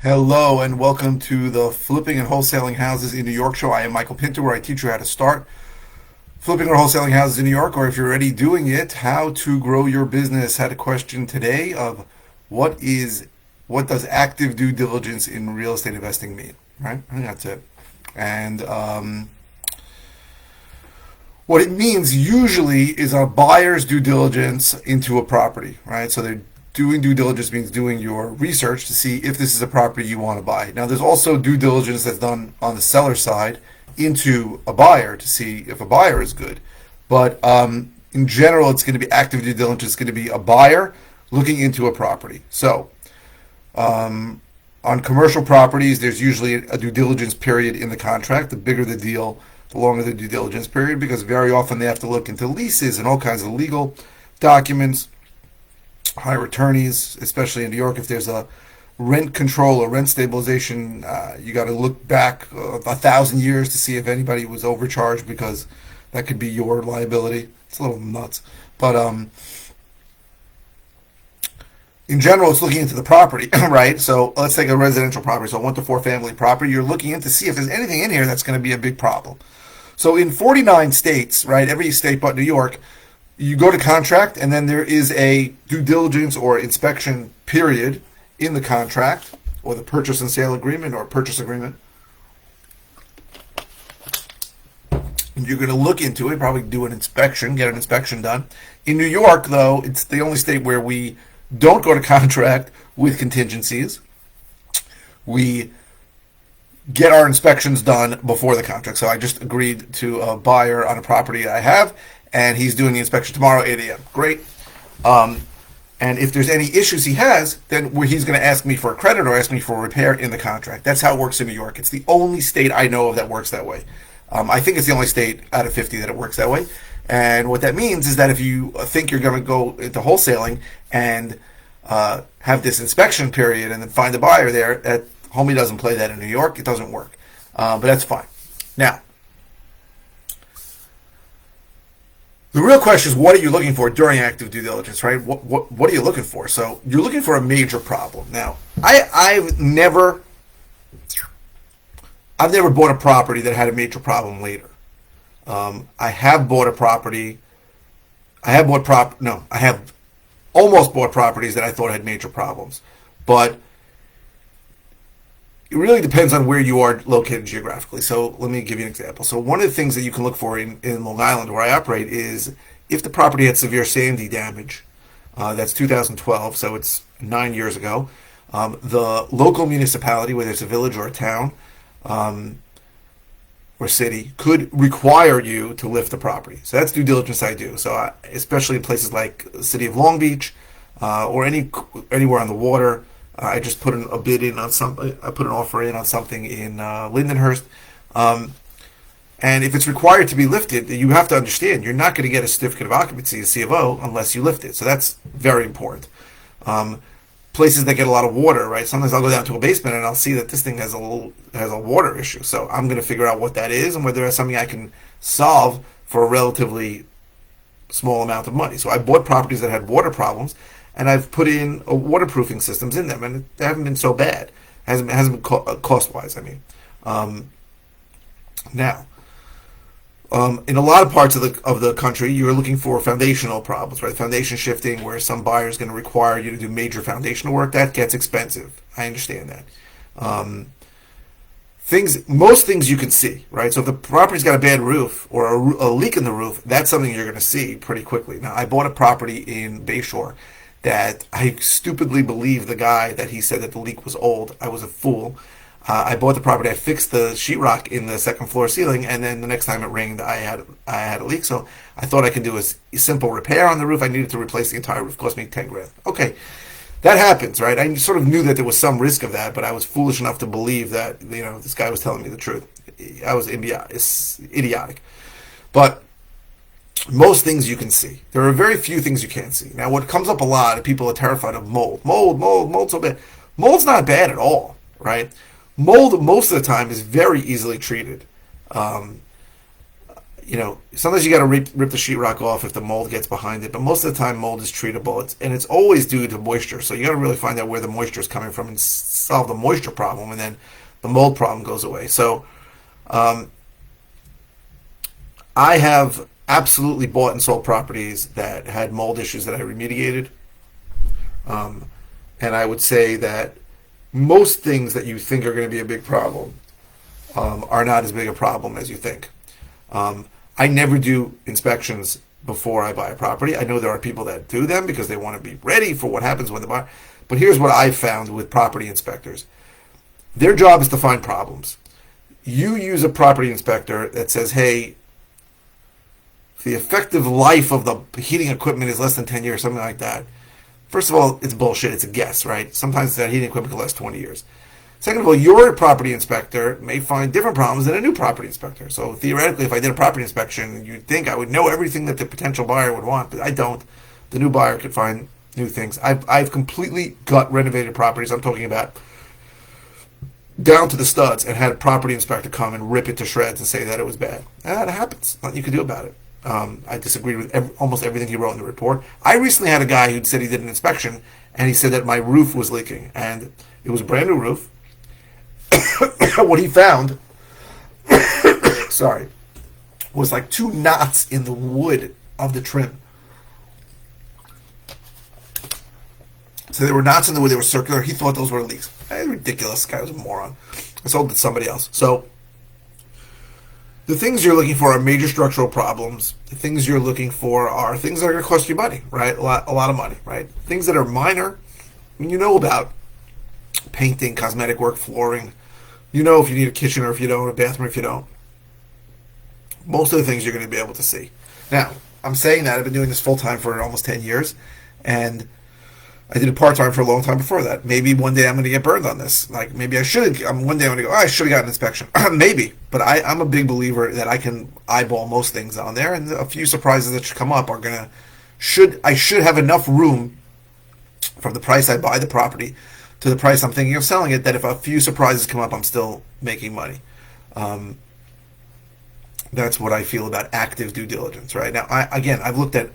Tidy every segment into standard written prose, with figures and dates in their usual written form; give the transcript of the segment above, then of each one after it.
Hello and welcome to the Flipping and Wholesaling Houses in New York show. I am Michael Pinter, where I teach you how to start flipping or wholesaling houses in New York, or if you're already doing it, how to grow your business. Had a question today of what does active due diligence in real estate investing mean? Right, I think that's it. And what it means usually is a buyer's due diligence into a property, right? So they're doing due diligence means doing your research to see if this is a property you want to buy. Now, there's also due diligence that's done on the seller side into a buyer to see if a buyer is good. But in general, it's going to be active due diligence. It's going to be a buyer looking into a property. So on commercial properties, there's usually a due diligence period in the contract. The bigger the deal, the longer the due diligence period, because very often they have to look into leases and all kinds of legal documents, hire attorneys, especially in New York. If there's a rent control or rent stabilization, you got to look back 1,000 years to see if anybody was overcharged, because that could be your liability. It's a little nuts, but in general, it's looking into the property, right? So let's take a residential property, so a 1 to 4 family property. You're looking in to see if there's anything in here that's going to be a big problem. So in 49 states, right, every state but New York, you go to contract, and then there is a due diligence or inspection period in the contract, or the purchase and sale agreement or purchase agreement. And you're going to look into it, probably do an inspection, get an inspection done. In New York, though, it's the only state where we don't go to contract with contingencies. We get our inspections done before the contract. So I just agreed to a buyer on a property I have, and he's doing the inspection tomorrow, 8 a.m. Great. And if there's any issues he has, then he's going to ask me for a credit or ask me for a repair in the contract. That's how it works in New York. It's the only state I know of that works that way. I think it's the only state out of 50 that it works that way. And what that means is that if you think you're going to go into wholesaling and have this inspection period and then find a buyer there, homie doesn't play that in New York. It doesn't work. But that's fine. Now, the real question is, what are you looking for during active due diligence, right? What are you looking for? So you're looking for a major problem. Now, I've never bought a property that had a major problem later. I have bought a property. I have almost bought properties that I thought had major problems, but it really depends on where you are located geographically. So let me give you an example. So one of the things that you can look for in Long Island, where I operate, is if the property had severe Sandy damage. That's 2012, so it's 9 years ago. The local municipality, whether it's a village or a town or city, could require you to lift the property. So that's due diligence I do. So especially in places like the city of Long Beach or anywhere on the water. I just put an offer in on something in Lindenhurst. And if it's required to be lifted, you have to understand you're not going to get a certificate of occupancy, a C of O, unless you lift it. So that's very important. Places that get a lot of water, right? Sometimes I'll go down to a basement and I'll see that this thing has a water issue. So I'm going to figure out what that is and whether it's something I can solve for a relatively small amount of money. So I bought properties that had water problems, and I've put in waterproofing systems in them, and they haven't been so bad. Hasn't been cost-wise, I mean. Now, in a lot of parts of the country, you're looking for foundational problems, right? Foundation shifting, where some buyer is going to require you to do major foundational work. That gets expensive. I understand that. Most things you can see, right? So if the property's got a bad roof or a leak in the roof, that's something you're going to see pretty quickly. Now, I bought a property in Bayshore that I stupidly believed the guy that he said that the leak was old. I was a fool. I bought the property. I fixed the sheetrock in the second floor ceiling, and then the next time it rained, I had a leak. So I thought I could do a simple repair on the roof. I needed to replace the entire roof. It cost me 10 grand. Okay, that happens, right? I sort of knew that there was some risk of that, but I was foolish enough to believe that this guy was telling me the truth. I was idiotic. But most things you can see. There are very few things you can't see. Now, what comes up a lot, people are terrified of mold. Mold's so bad. Mold's not bad at all, right? Mold, most of the time, is very easily treated. sometimes you got to rip the sheetrock off if the mold gets behind it, but most of the time mold is treatable. It's always due to moisture. So you got to really find out where the moisture is coming from and solve the moisture problem, and then the mold problem goes away. So I have absolutely bought and sold properties that had mold issues that I remediated. And I would say that most things that you think are going to be a big problem are not as big a problem as you think. I never do inspections before I buy a property. I know there are people that do them because they want to be ready for what happens when they buy. But here's what I've found with property inspectors. Their job is to find problems. You use a property inspector that says, hey, the effective life of the heating equipment is less than 10 years, something like that. First of all, it's bullshit. It's a guess, right? Sometimes that heating equipment can last 20 years. Second of all, your property inspector may find different problems than a new property inspector. So theoretically, if I did a property inspection, you'd think I would know everything that the potential buyer would want, but I don't. The new buyer could find new things. I've completely gut renovated properties. I'm talking about down to the studs, and had a property inspector come and rip it to shreds and say that it was bad. That happens. Nothing you can do about it. I disagreed with almost everything he wrote in the report. I recently had a guy who said he did an inspection, and he said that my roof was leaking, and it was a brand new roof. What he found, sorry, was like 2 knots in the wood of the trim. So there were knots in the wood. They were circular. He thought those were leaks. That's ridiculous. This guy was a moron. I sold it to somebody else. So the things you're looking for are major structural problems. The things you're looking for are things that are going to cost you money, right? A lot of money, right? Things that are minor. I mean, you know about painting, cosmetic work, flooring. You know if you need a kitchen or if you don't, a bathroom if you don't. Most of the things you're going to be able to see. Now, I'm saying that I've been doing this full time for almost 10 years, and I did it part time for a long time before that. Maybe one day I'm going to get burned on this. Like maybe I should. One day I'm going to go, I should have gotten an inspection. Maybe, but I'm a big believer that I can eyeball most things on there, and a few surprises that should come up are going to. I should have enough room from the price I buy the property to the price I'm thinking of selling it, that if a few surprises come up, I'm still making money. That's what I feel about active due diligence, right? Now, I've looked at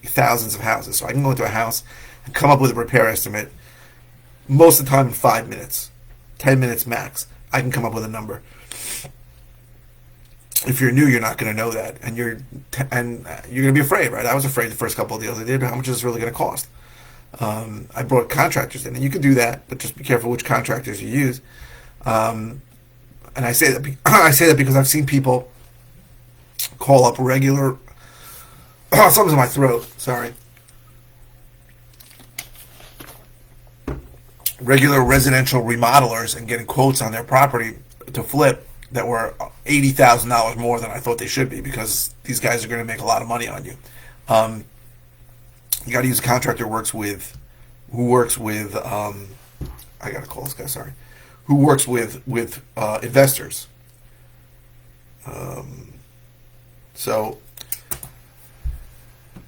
thousands of houses, so I can go into a house and come up with a repair estimate most of the time in 5 minutes, 10 minutes max. I can come up with a number. If you're new, you're not going to know that, and you're going to be afraid, right? I was afraid the first couple of deals I did. How much is this really going to cost? I brought contractors in, and you can do that, but just be careful which contractors you use. And I say that because I've seen people call up regular. Something's in my throat. Sorry. Regular residential remodelers and getting quotes on their property to flip that were $80,000 more than I thought they should be, because these guys are going to make a lot of money on you. You got to use a contractor who works with I got to call this guy, sorry, who works with investors. So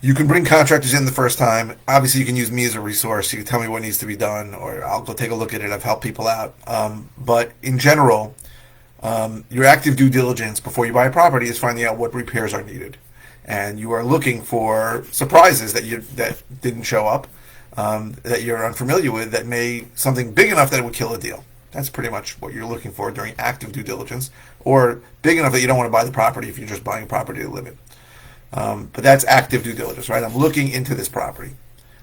you can bring contractors in the first time. Obviously, you can use me as a resource. You can tell me what needs to be done, or I'll go take a look at it. I've helped people out. But in general, your active due diligence before you buy a property is finding out what repairs are needed. And you are looking for surprises that didn't show up, that you're unfamiliar with, that may something big enough that it would kill a deal. That's pretty much what you're looking for during active due diligence, or big enough that you don't want to buy the property if you're just buying a property to live in. But that's active due diligence, right? I'm looking into this property.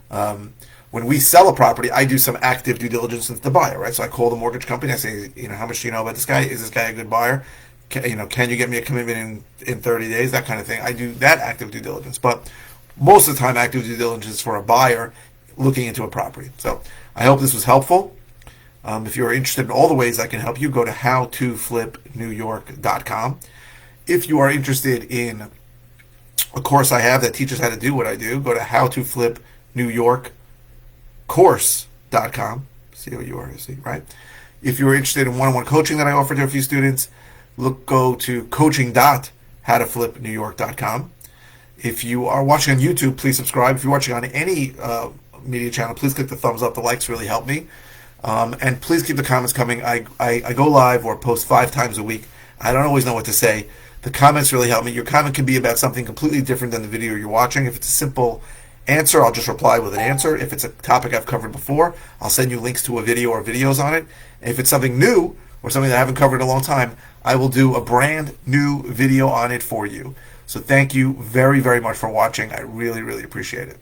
When we sell a property, I do some active due diligence into the buyer, right? So I call the mortgage company. I say, how much do you know about this guy? Is this guy a good buyer? Can you get me a commitment in 30 days? That kind of thing. I do that active due diligence. But most of the time, active due diligence is for a buyer looking into a property. So I hope this was helpful. If you're interested in all the ways I can help you, go to howtoflipnewyork.com. If you are interested in a course I have that teaches how to do what I do, go to howtoflipnewyorkcourse.com. C-O-U-R-S-E, right? If you're interested in one-on-one coaching that I offer to a few students, go to coaching.howtoflipnewyork.com. If you are watching on YouTube, please subscribe. If you're watching on any media channel, please click the thumbs up. The likes really help me. And please keep the comments coming. I go live or post 5 times a week. I don't always know what to say. The comments really help me. Your comment can be about something completely different than the video you're watching. If it's a simple answer, I'll just reply with an answer. If it's a topic I've covered before, I'll send you links to a video or videos on it. And if it's something new or something that I haven't covered in a long time, I will do a brand new video on it for you. So thank you very, very much for watching. I really, really appreciate it.